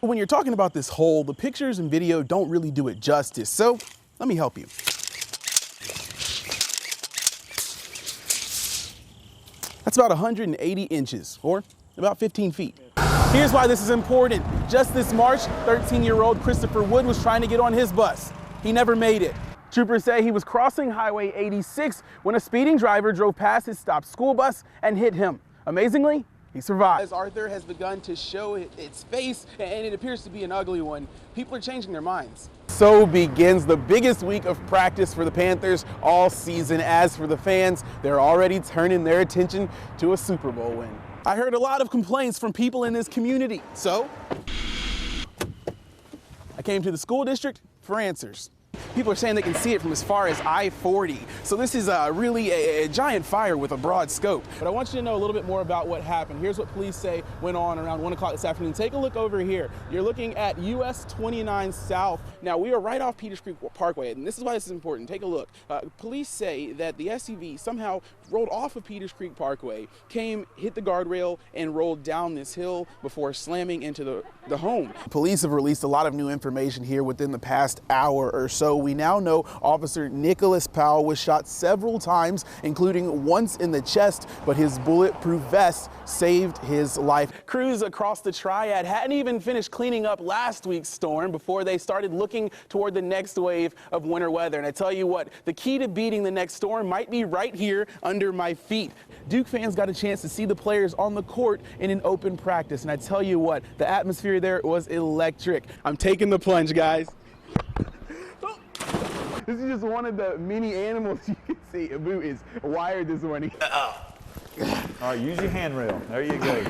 When you're talking about this hole, the pictures and video don't really do it justice, so let me help you. That's about 180 inches, or about 15 feet. Here's why this is important. Just this March, 13-year-old Christopher Wood was trying to get on his bus. He never made it. Troopers say he was crossing Highway 86 when a speeding driver drove past his stopped school bus and hit him. Amazingly, he survived. As Arthur has begun to show its face, and it appears to be an ugly one, people are changing their minds. So begins the biggest week of practice for the Panthers all season. As for the fans, they're already turning their attention to a Super Bowl win. I heard a lot of complaints from people in this community, so I came to the school district for answers. People are saying they can see it from as far as I-40. So this is really a giant fire with a broad scope. But I want you to know a little bit more about what happened. Here's what police say went on around 1 o'clock this afternoon. Take a look over here. You're looking at US 29 South. Now, we are right off Peters Creek Parkway, and this is why this is important. Take a look. Police say that the SUV somehow rolled off of Peters Creek Parkway, hit the guardrail, and rolled down this hill before slamming into the home. Police have released a lot of new information here within the past hour or so. We now know Officer Nicholas Powell was shot several times, including once in the chest, but his bulletproof vest saved his life. Crews across the Triad hadn't even finished cleaning up last week's storm before they started looking toward the next wave of winter weather. And I tell you what, the key to beating the next storm might be right here under my feet. Duke fans got a chance to see the players on the court in an open practice, and I tell you what, the atmosphere there was electric. I'm taking the plunge, guys. This is just one of the many animals you can see. Abu is wired this morning. All right, use your handrail. There you go.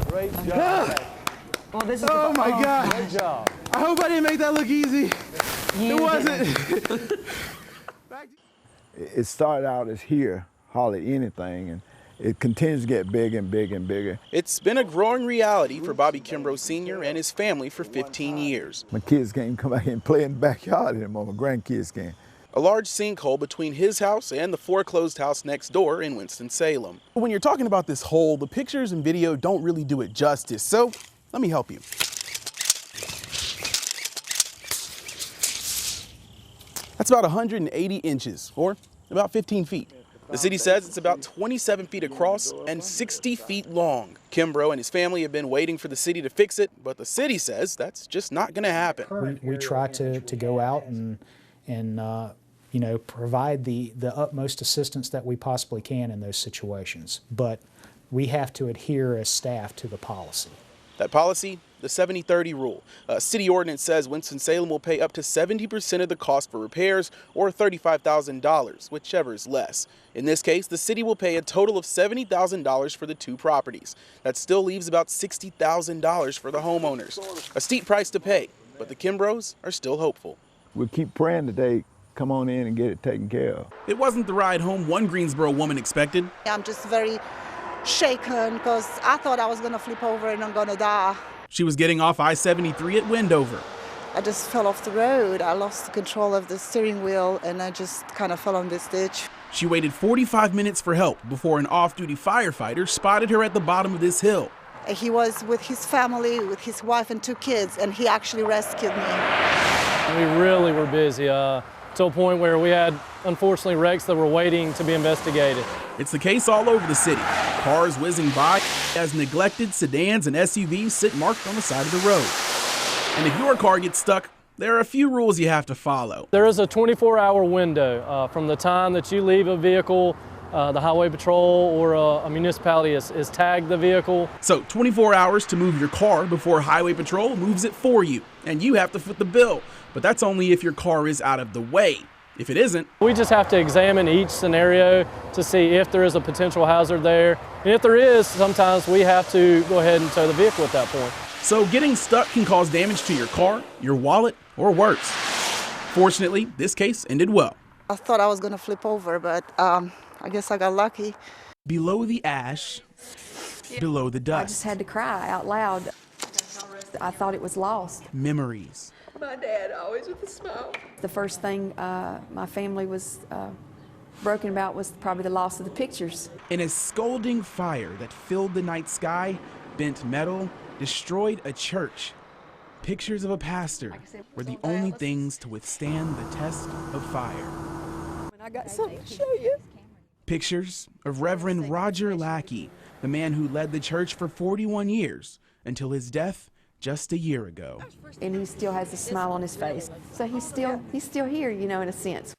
Great job. Well, this is Oh my God. Great job. I hope I didn't make that look easy. It wasn't. It started out as here, hardly anything, and it continues to get bigger and bigger and bigger. It's been a growing reality for Bobby Kimbrough Sr. and his family for 15 years. My kids can't come back and play in the backyard anymore. My grandkids can. A large sinkhole between his house and the foreclosed house next door in Winston-Salem. When you're talking about this hole, the pictures and video don't really do it justice, so let me help you. That's about 180 inches, or about 15 feet. The city says it's about 27 feet across and 60 feet long. Kimbrough and his family have been waiting for the city to fix it, but the city says that's just not going to happen. We try to go out and you know, provide the utmost assistance that we possibly can in those situations, but we have to adhere as staff to the policy. That policy? The 70-30 rule. City ordinance says Winston-Salem will pay up to 70% of the cost for repairs, or $35,000, whichever is less. In this case, the city will pay a total of $70,000 for the two properties. That still leaves about $60,000 for the homeowners. A steep price to pay, but the Kimbroughs are still hopeful. We'll keep praying that they come on in and get it taken care of. It wasn't the ride home one Greensboro woman expected. I'm just very shaken because I thought I was going to flip over and I'm going to die. She was getting off I-73 at Wendover. I just fell off the road. I lost control of the steering wheel and I just kind of fell on this ditch. She waited 45 minutes for help before an off-duty firefighter spotted her at the bottom of this hill. He was with his family, with his wife and two kids, and he actually rescued me. We really were busy to a point where we had, unfortunately, wrecks that were waiting to be investigated. It's the case all over the city. Cars whizzing by as neglected sedans and SUVs sit marked on the side of the road. And if your car gets stuck, there are a few rules you have to follow. There is a 24-hour window from the time that you leave a vehicle, the highway patrol or a municipality is tagged the vehicle. So 24 hours to move your car before highway patrol moves it for you, and you have to foot the bill. But that's only if your car is out of the way. If it isn't, we just have to examine each scenario to see if there is a potential hazard there. And if there is, sometimes we have to go ahead and tow the vehicle at that point. So getting stuck can cause damage to your car, your wallet, or worse. Fortunately, this case ended well. I thought I was going to flip over, but I guess I got lucky. Below the ash, below the dust. I just had to cry out loud. I thought it was lost. Memories. My dad always with a smile. The first thing my family was broken about was probably the loss of the pictures. In a scalding fire that filled the night sky, bent metal, destroyed a church. Pictures of a pastor were the only things to withstand the test of fire. I got something to show you. Pictures of Reverend Roger Lackey, the man who led the church for 41 years until his death just a year ago. And he still has a smile on his face. So he's still here, you know, in a sense.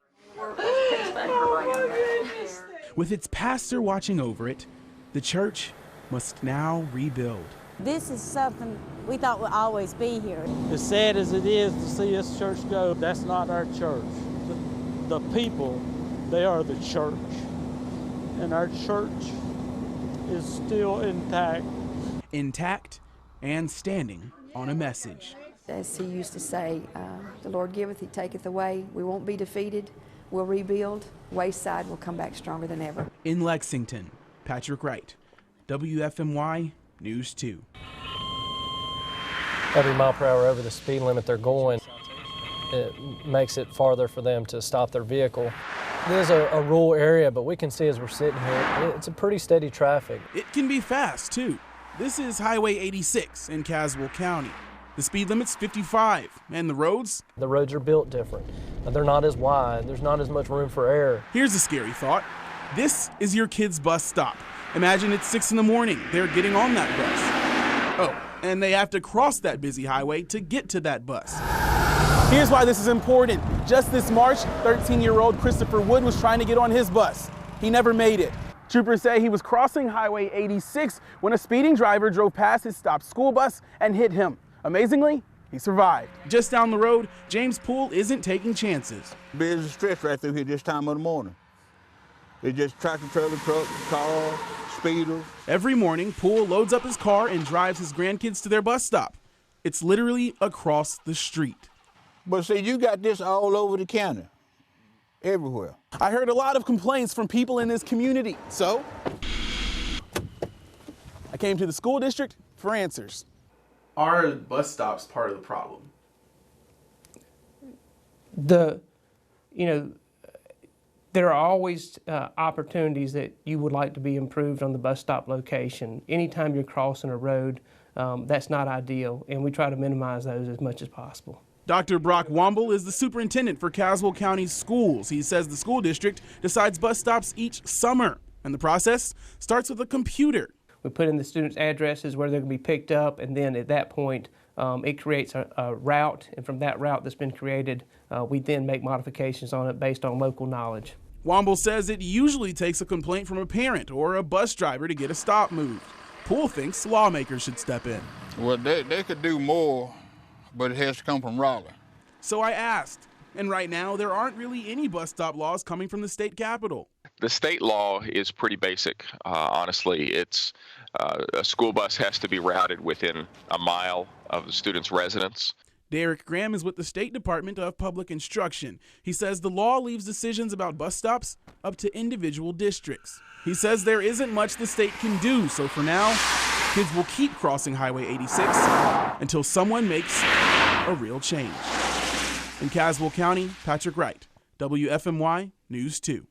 With its pastor watching over it, the church must now rebuild. This is something we thought would always be here. As sad as it is to see this church go, that's not our church. The people, they are the church. And our church is still intact. Intact and standing on a message. As he used to say, the Lord giveth, he taketh away. We won't be defeated. We'll rebuild. Wayside will come back stronger than ever. In Lexington, Patrick Wright, WFMY News 2. Every mile per hour over the speed limit they're going, it makes it farther for them to stop their vehicle. It is a rural area, but we can see as we're sitting here, it's a pretty steady traffic. It can be fast, too. This is Highway 86 in Caswell County. The speed limit's 55, and the roads? The roads are built different. They're not as wide. There's not as much room for error. Here's a scary thought. This is your kid's bus stop. Imagine it's 6 in the morning. They're getting on that bus. Oh, and they have to cross that busy highway to get to that bus. Here's why this is important. Just this March, 13-year-old Christopher Wood was trying to get on his bus. He never made it. Troopers say he was crossing Highway 86 when a speeding driver drove past his stopped school bus and hit him. Amazingly, he survived. Just down the road, James Poole isn't taking chances. There's a stretch right through here this time of the morning. It's just tractor trailer trucks, cars, speeders. Every morning, Poole loads up his car and drives his grandkids to their bus stop. It's literally across the street. But see, you got this all over the county, everywhere. I heard a lot of complaints from people in this community, so I came to the school district for answers. Are bus stops part of the problem? There are always opportunities that you would like to be improved on the bus stop location. Anytime you're crossing a road, that's not ideal, and we try to minimize those as much as possible. Dr. Brock Womble is the superintendent for Caswell County's schools. He says the school district decides bus stops each summer, and the process starts with a computer. We put in the students' addresses where they're going to be picked up, and then at that point, it creates a route, and from that route that's been created, we then make modifications on it based on local knowledge. Womble says it usually takes a complaint from a parent or a bus driver to get a stop moved. Poole thinks lawmakers should step in. Well, they could do more, but it has to come from Raleigh. So I asked, and right now there aren't really any bus stop laws coming from the state capitol. The state law is pretty basic. Honestly, it's a school bus has to be routed within a mile of the student's residence. Derek Graham is with the State Department of Public Instruction. He says the law leaves decisions about bus stops up to individual districts. He says there isn't much the state can do, so for now, kids will keep crossing Highway 86 until someone makes a real change. In Caswell County, Patrick Wright, WFMY News 2.